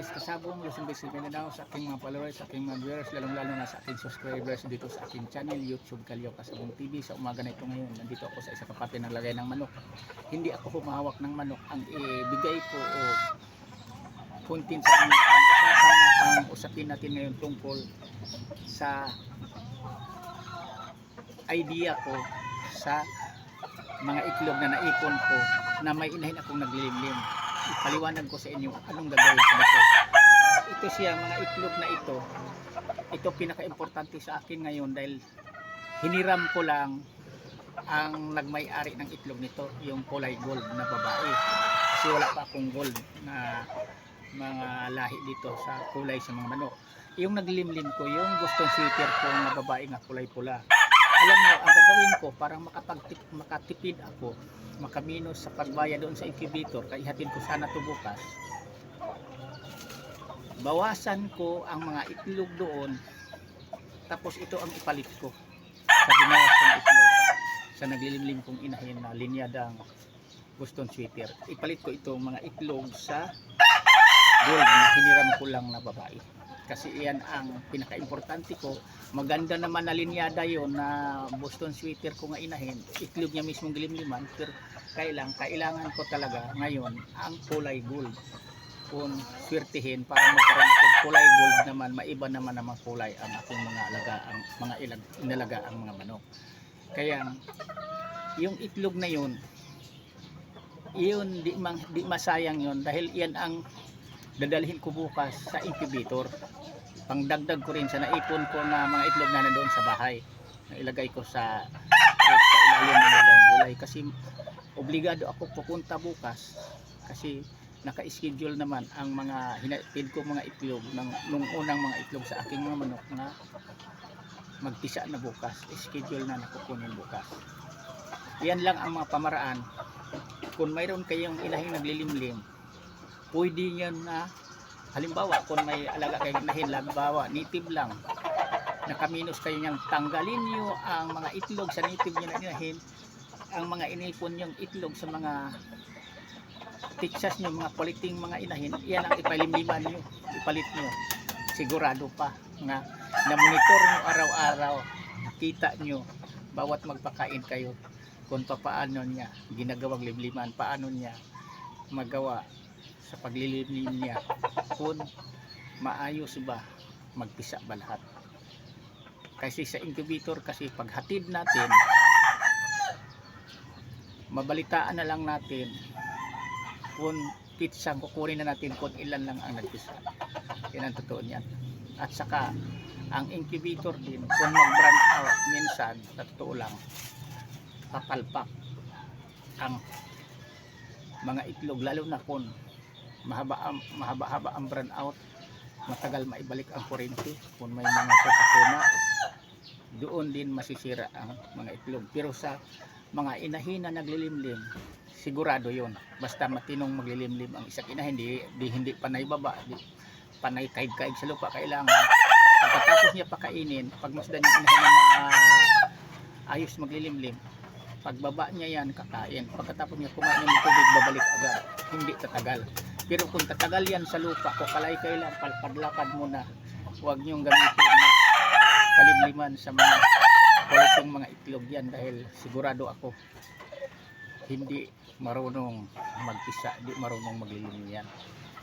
guys, kasabong Luzon, Visayas, Mindanao, sa aking mga followers, sa aking mga viewers, lalong-lalo na sa aking subscribers dito sa aking channel, YouTube Kalyo Kasabong TV. Sa umaga na ito ngayon, nandito ako sa isa kapatid ng lagay ng manok. Hindi ako humahawak ng manok. Ang ibigay ko o content sa inyo, ang usapin natin ngayon tungkol sa idea ko sa mga itlog na naipon ko na may inahin akong naglilimlim. Ipaliwanag ko sa inyo anong gagawin ko nito. Ito siya, mga itlog na ito pinaka-importante sa akin ngayon dahil hiniram ko lang ang nagmay-ari ng itlog nito, yung kulay gold na babae. Kasi wala pa akong gold na mga lahi dito sa kulay sa mga manok. Yung naglilimlim ko, yung gustong sweater ko na babae nga kulay pula. Alam mo, ang gagawin ko para makatipid ako, makaminos sa pagbaya doon sa incubator, kaya ihatid ko sana ito bukas. Bawasan ko ang mga itlog doon, tapos ito ang ipalit ko sa binawas kong itlog sa naglilimlim kong inahin na linyadang Boston sweater. Ipalit ko itong mga itlog sa gold na hiniram ko lang na babae. Kasi iyan ang pinaka-importante ko. Maganda naman na linyada yon na Boston sweater ko nga inahin. Itlog niya mismong gilimliman, pero kailangan ko talaga ngayon ang kulay gold. Kung swertihin para magkaroon ng kulay gold naman, maiba naman ang mga kulay ang aking mga alaga, ang mga inalaga ang mga manok. Kaya yung itlog na yun di masayang yon dahil iyan ang dadalhin ko bukas sa incubator. Pangdagdag ko rin sa naipon ko na mga itlog na nandoon sa bahay. Nailagay ko sa ilalim ng gulay kasi obligado ako pupunta bukas kasi naka-schedule naman ang mga hinatid ko mga itlog nung unang mga itlog sa aking mga manok na magpisa na bukas. Schedule na nakukunin bukas. Yan lang ang mga pamaraan. Kung mayroon kayong inahing naglilimlim, pwede nyo na, halimbawa kung may alaga kayong inahin, halimbawa native lang, nakaminos kayo niyang tanggalin nyo ang mga itlog sa native nyo na inahin, ang mga inipon yung itlog sa mga Texas nyo, mga quality mga inahin, yan ang ipalimliman nyo, ipalit nyo. Sigurado pa nga na monitor nyo araw-araw, nakita nyo bawat magpakain kayo kung paano niya ginagawang limliman, paano niya magawa sa paglilimlim niya, kung maayos ba, magpisa ba lahat. Kasi sa incubator kasi paghatid natin, mabalitaan na lang natin kung pitsang kukunin na natin kung ilan lang ang nagpisa. Yan ang totoo niyan. At saka ang incubator din, kung mag-brand out minsan, sa totoo lang, papalpak ang mga itlog, lalo na kung mahaba-haba ang brand out, matagal maibalik ang kuryente. Kung may mga sakuna, doon din masisira ang mga itlog. Pero sa mga inahin na naglilimlim, sigurado yon. Basta matinong maglilimlim ang isang inahin, hindi panay baba, panay kaig-kaig sa lupa. Kailangan pagkatapos niya pakainin, pagmasdan yung inahin na ayos maglilimlim, pagbaba niya yan, kakain. Pagkatapos niya kumain ng tubig, babalik agad. Hindi tatagal. Pero kung tatagal yan sa lupa, kukalay-kay lang, palpad-lapad muna. Huwag niyong gamitin na kalimliman sa mga kwalitong mga itlog yan dahil sigurado ako hindi marunong magpisa, hindi marunong maglilimlim yan.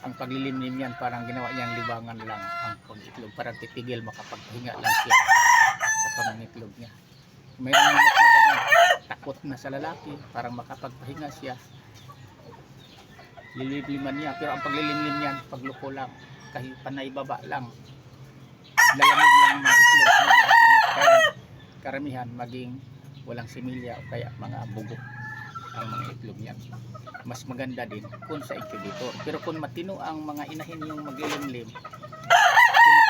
Ang paglilimlim yan parang ginawa niyang libangan lang ang pag-itlog, parang titigil, makapagpahinga lang siya sa pangangitlog niya. Mayroong manok na ganun, takot na sa lalaki, parang makapagpahinga siya, lilimliman niya. Pero ang paglilimlim niyan, pagluko lang, kahit panay baba lang, lalamig lang mga itlog, kaya karamihan maging walang similya o kaya mga bugo ang mga itlog niyan. Mas maganda din kung sa incubator. Pero kung matino ang mga inahin yung maglilimlim,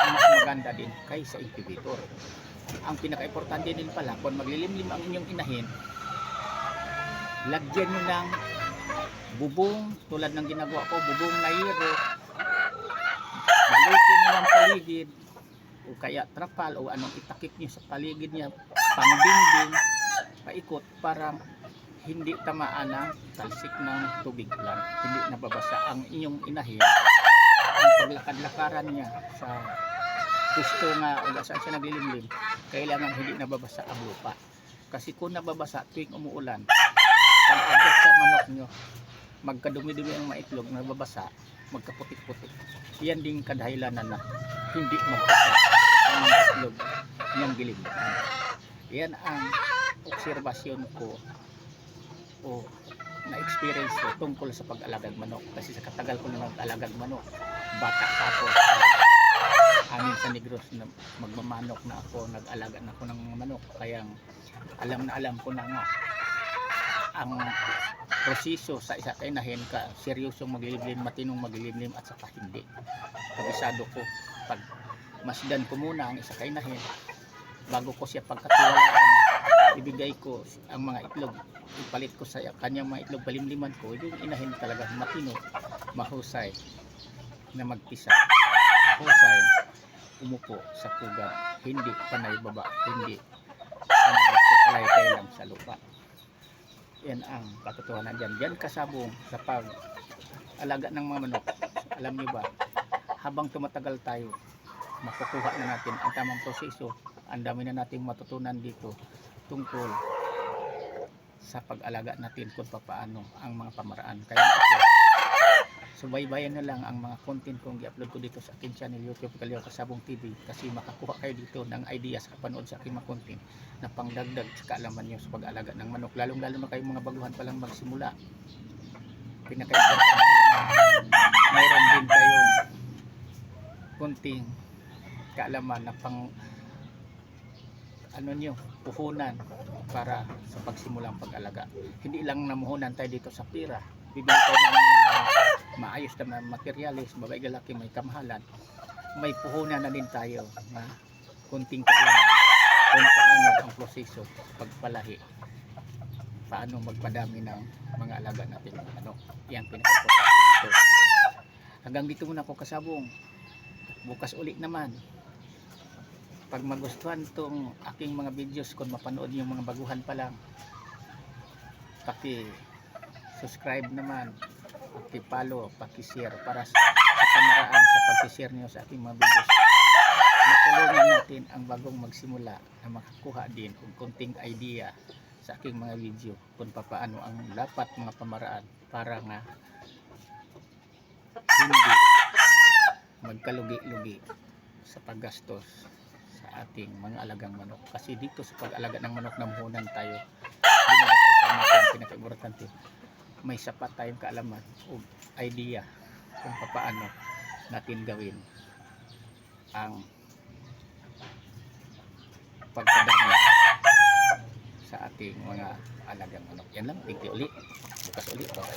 mas maganda din kaysa incubator. Ang pinaka-importante din pala, kung maglilimlim ang inyong inahin, lagyan nyo ng bubong, tulad ng ginagawa ko, bubong na hiro, balutin nyo ng paligid, o kaya trapal, o anong itakip nyo sa paligid niya, pangbingding, paikot, para hindi tamaan ng talsik ng tubig lang, hindi nababasa ang inyong inahin ang paglakad-lakaran niya sa gusto nga o saan siya naglilimlim, kailangan hindi nababasa ang lupa. Kasi kung nababasa tuwing umuulan, pag agad sa manok nyo, magkadumi-dumi ang maitlog, nababasa, magkaputik-putik. Yan din kadahilanan na hindi magkasa ang mga itlog niyang gilim. Yan ang obserbasyon ko o na-experience ko tungkol sa pag-alagang manok. Kasi sa katagal ko na nag-alagang manok, bata pa ako amin sa Negros na magmamanok na ako, nag-alaga na ako ng mga manok, kaya alam ko na nga ang proseso sa isa kay nahin ka seryosong maglilimlim, matinong maglilimlim at saka hindi. Kabisado ko pag masdan ko muna ang isa kay nahin bago ko siya pagkatiwalaan na ibigay ko ang mga itlog, ipalit ko sa kanyang mga itlog, palimliman ko yung inahin talaga matino, mahusay na magpisa, mahusay umupo sa pugat, hindi panay baba, hindi panay kukalay lang sa lupa. Yan ang katotohanan dyan. Yan kasabong sa pag-alaga ng mga manok. Alam niyo ba, habang tumatagal tayo, makukuha na natin ang tamang proseso. Ang dami na nating matutunan dito tungkol sa pag-alaga natin kung paano ang mga pamaraan. Kaya ako, subaybayan na lang ang mga content kong i-upload ko dito sa aking channel YouTube Kalyaw Kasabong TV, kasi makakuha kayo dito ng ideas sa panood sa aking mga content na pangdagdag sa kaalaman nyo sa pag-alaga ng manok, lalong lalo na kayong mga baguhan pa lang magsimula. Pinaka-importante na mayroon din kayong kunting kaalaman na pang puhunan para sa pagsimulang pag-alaga. Hindi lang namuhunan tayo dito sa pira, bibili tayo ng mga maayos na materialis, babae lalaki, may kamahalan, may puhunan na din tayo na kunting kaalaman kung paano ang proseso pagpalahi, paano magpadami ng mga alaga natin. Yan pinaka-importante dito. Hanggang dito muna ako kasabong. Bukas ulit naman. Pag magustuhan tong aking mga videos, kung mapanood yung mga baguhan pa lang, paki-subscribe naman, paki-follow, paki-share para sa kamaraan sa pag-share niyo sa aking mga videos. Matulungan natin ang bagong magsimula na makakuha din ng konting idea sa aking mga video kung paano ang dapat mga pamaraan para nga hindi magkalugi-lugi sa paggastos sa ating mga alagang manok. Kasi dito sa pag-alaga ng manok, namuhunan tayo, ginagastosan natin, pinaka-importante, may sapat tayong kaalaman o idea kung paano natin gawin ang pagpadami sa ating mga alagang manok. Yan lang, thank you ulit. Bukas ulit. Bye-bye.